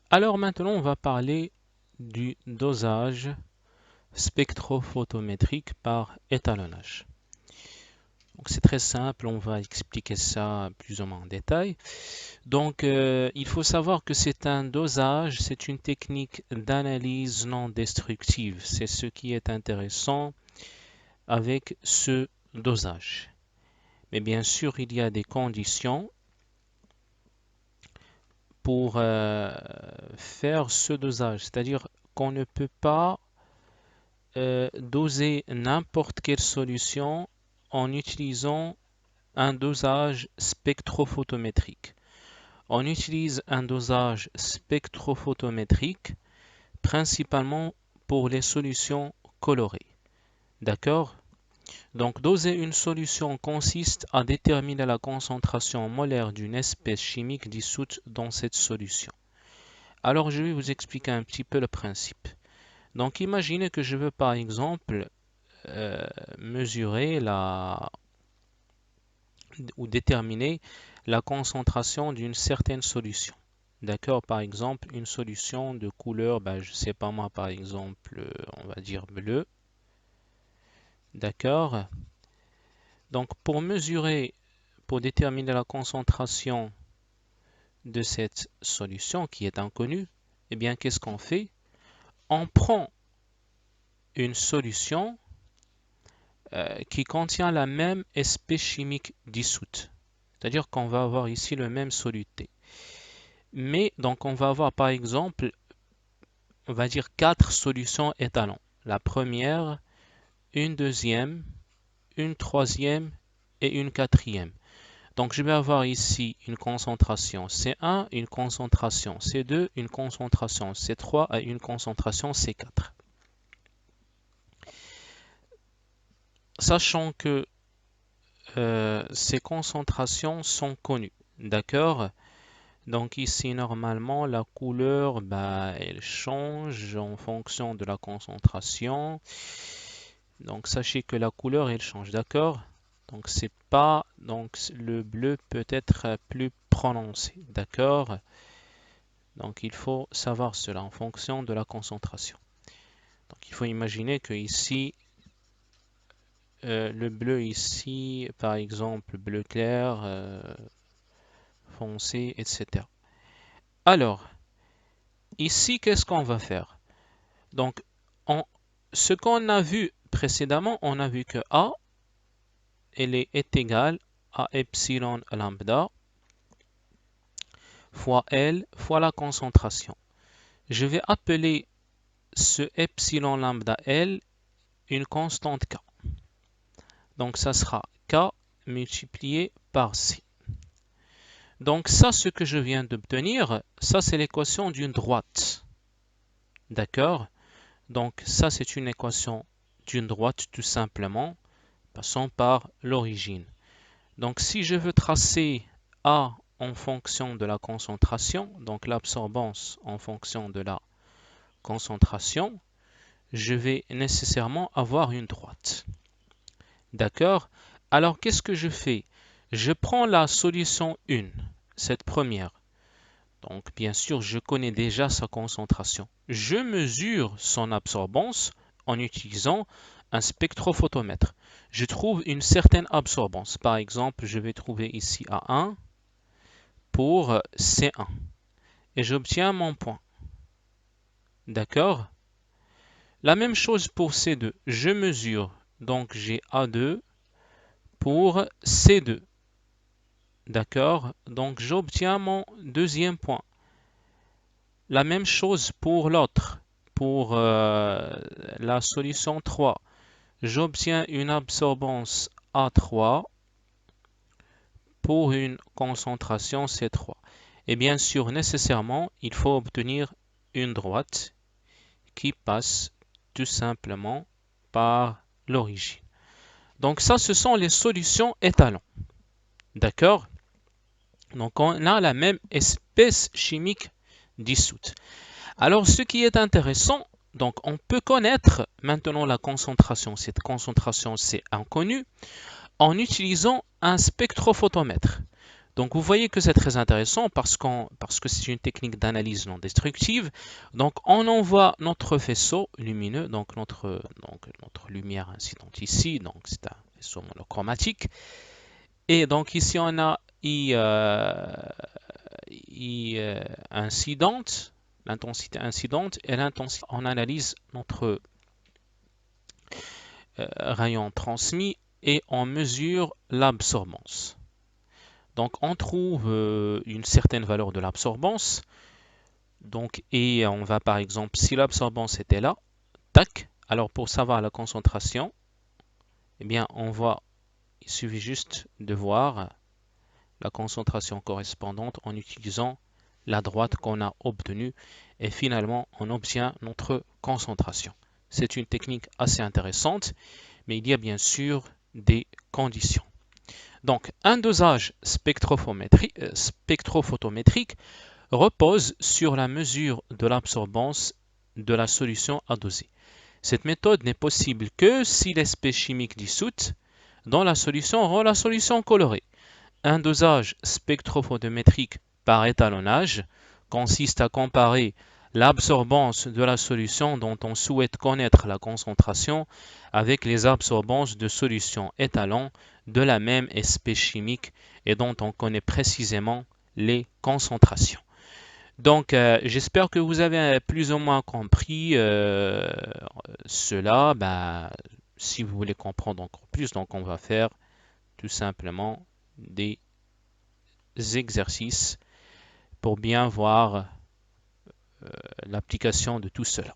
Alors maintenant, on va parler du dosage spectrophotométrique par étalonnage. Donc c'est très simple, on va expliquer ça plus ou moins en détail. Donc il faut savoir que c'est un dosage, c'est une technique d'analyse non destructive. C'est ce qui est intéressant avec ce dosage. Mais bien sûr, il y a des conditions pour faire ce dosage, c'est-à-dire qu'on ne peut pas doser n'importe quelle solution en utilisant un dosage spectrophotométrique. On utilise un dosage spectrophotométrique principalement pour les solutions colorées. D'accord? Donc, doser une solution consiste à déterminer la concentration molaire d'une espèce chimique dissoute dans cette solution. Alors, je vais vous expliquer un petit peu le principe. Donc, imaginez que je veux par exemple mesurer ou déterminer la concentration d'une certaine solution. D'accord? Par exemple, une solution de couleur, je ne sais pas moi, par exemple, on va dire bleu. D'accord? Donc, pour déterminer la concentration de cette solution qui est inconnue, eh bien, qu'est-ce qu'on fait? On prend une solution qui contient la même espèce chimique dissoute. C'est-à-dire qu'on va avoir ici le même soluté. Mais donc on va avoir par exemple, on va dire 4 solutions étalons. La première, une deuxième, une troisième et une quatrième. Donc je vais avoir ici une concentration C1, une concentration C2, une concentration C3 et une concentration C4. Sachant que ces concentrations sont connues, d'accord? Donc ici, normalement, la couleur, elle change en fonction de la concentration. Donc sachez que la couleur, elle change, d'accord? Donc c'est pas, donc le bleu peut être plus prononcé, d'accord? Donc il faut savoir cela en fonction de la concentration. Donc il faut imaginer que ici, le bleu ici, par exemple, bleu clair, foncé, etc. Alors, ici, qu'est-ce qu'on va faire? Donc, on- ce qu'on a vu précédemment, on a vu que A est égal à epsilon lambda fois L fois la concentration. Je vais appeler ce epsilon lambda L une constante K. Donc, ça sera K multiplié par C. Donc, ça, ce que je viens d'obtenir, ça, c'est l'équation d'une droite. D'accord? Donc, ça, c'est une équation d'une droite tout simplement. Passons par l'origine. Donc si je veux tracer A en fonction de la concentration, donc l'absorbance en fonction de la concentration, je vais nécessairement avoir une droite. D'accord? Alors qu'est-ce que je fais? Je prends la solution 1, cette première. Donc bien sûr, je connais déjà sa concentration. Je mesure son absorbance en utilisant un spectrophotomètre. Je trouve une certaine absorbance. Par exemple, je vais trouver ici A1 pour C1 et j'obtiens mon point. D'accord? La même chose pour C2. Je mesure, donc j'ai A2 pour C2. D'accord? Donc j'obtiens mon deuxième point. La même chose pour l'autre, pour la solution 3. J'obtiens une absorbance A3 pour une concentration C3. Et bien sûr, nécessairement, il faut obtenir une droite qui passe tout simplement par l'origine. Donc ça, ce sont les solutions étalons. D'accord? Donc on a la même espèce chimique dissoute. Alors ce qui est intéressant, donc on peut connaître maintenant la concentration. Cette concentration, c'est inconnu en utilisant un spectrophotomètre. Donc vous voyez que c'est très intéressant parce que c'est une technique d'analyse non destructive. Donc on envoie notre faisceau lumineux, donc notre lumière incidente ici, donc c'est un faisceau monochromatique. Et donc ici on a incidente, l'intensité incidente et l'intensité. On analyse notre rayon transmis et on mesure l'absorbance. Donc on trouve une certaine valeur de l'absorbance. Donc, et on va par exemple, si l'absorbance était là, tac, alors pour savoir la concentration, eh bien il suffit juste de voir la concentration correspondante en utilisant la droite qu'on a obtenue et finalement on obtient notre concentration. C'est une technique assez intéressante, mais il y a bien sûr des conditions. Donc un dosage spectrophotométrique repose sur la mesure de l'absorbance de la solution à doser. Cette méthode n'est possible que si l'espèce chimique dissoute dans la solution rend la solution colorée. Un dosage spectrophotométrique par étalonnage consiste à comparer l'absorbance de la solution dont on souhaite connaître la concentration avec les absorbances de solutions étalons de la même espèce chimique et dont on connaît précisément les concentrations. Donc, j'espère que vous avez plus ou moins compris cela. Si vous voulez comprendre encore plus, donc on va faire tout simplement des exercices pour bien voir l'application de tout cela.